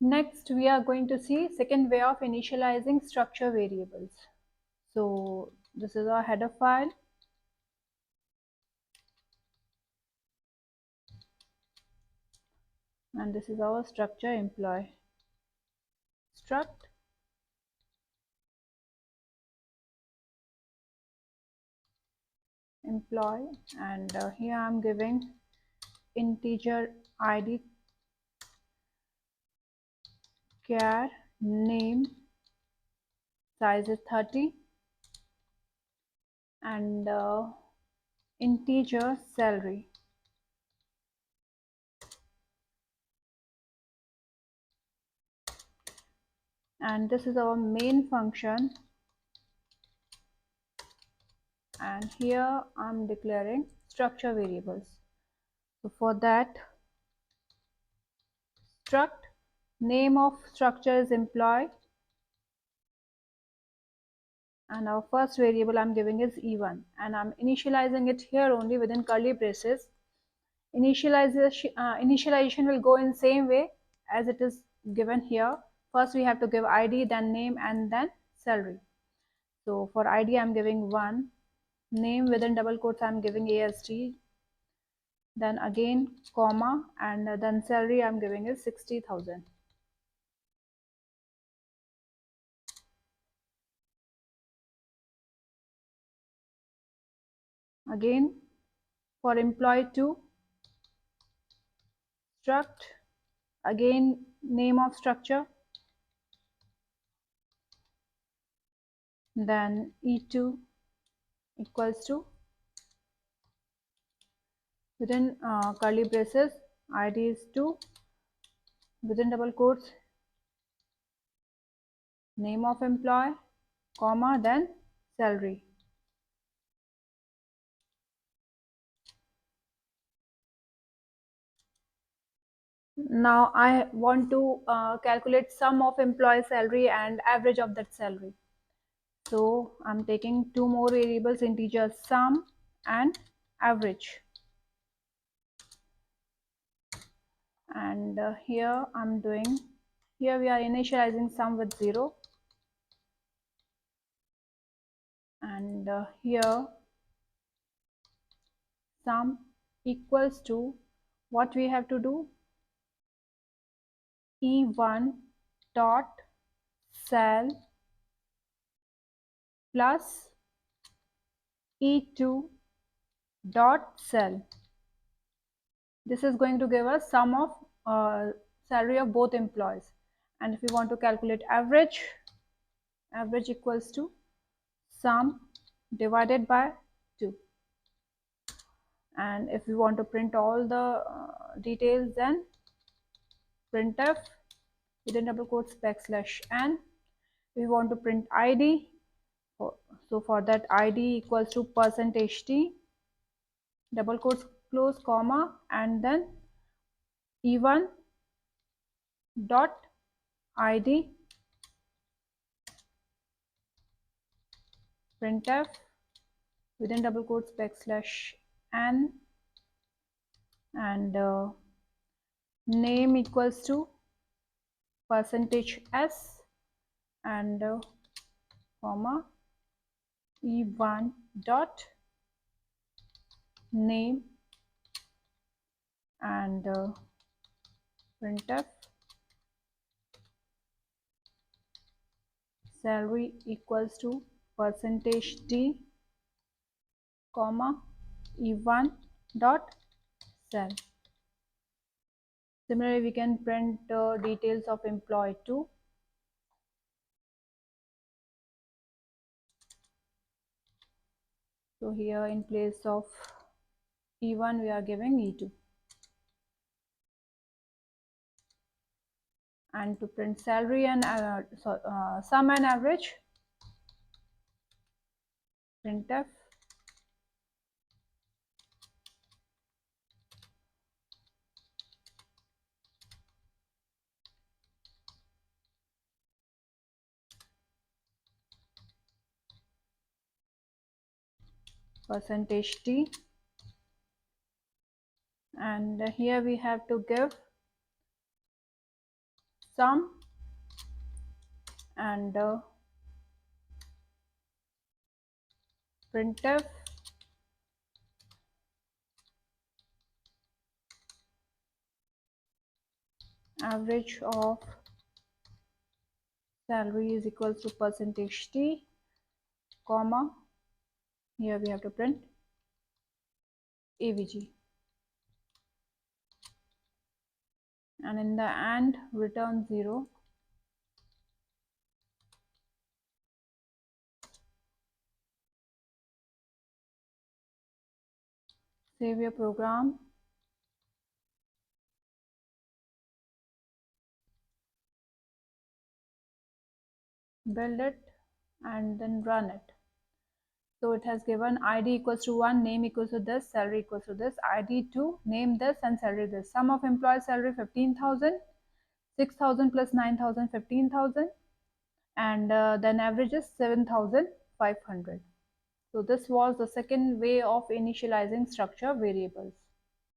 Next, we are going to see second way of initializing structure variables. So this is our header file. And this is our structure employee. Struct employee, and here I'm giving integer id char name, size is 30, and integer salary. And this is our main function, and here I'm declaring structure variables. So for that, struct name of structure is employee, and our first variable I'm giving is e1, and I'm initializing it here only within curly braces. Initialization will go in same way as it is given here. First we have to give id, then name, and then salary. So for id I'm giving 1, name within double quotes I'm giving ast, then again comma, and then salary I'm giving is 60,000. Again for employee 2, struct again name of structure, then e2 equals to within curly braces id is 2, within double quotes name of employee, comma, then salary. Now I want to calculate sum of employee salary and average of that salary. So I'm taking two more variables, integer sum and average. And here we are initializing sum with 0. And here sum equals to what we have to do, e1 dot sal plus e2 dot sal. This is going to give us sum of salary of both employees. And if we want to calculate average equals to sum divided by 2. And if we want to print all the details, then printf within double quotes \n. We want to print id, so for that id equals to %t double quotes close comma, and then e1 dot id printf within double quotes \n, and name equals to %s, and comma e1 dot name, and printf salary equals to %t comma e1 dot sal. Similarly, we can print details of employee 2. So here in place of e1 we are giving e2. And to print salary and sum and average, printf %t, and here we have to give sum and printf average of salary is equals to percentage t, comma, here we have to print avg, and in the and return 0. Save your program, build it, and then run it. So it has given id equals to 1, name equals to this, salary equals to this, id 2, name this, and salary this. Sum of employee salary 15,000, 6,000 plus 9,000, 15,000, and then average is 7,500. So this was the second way of initializing structure variables.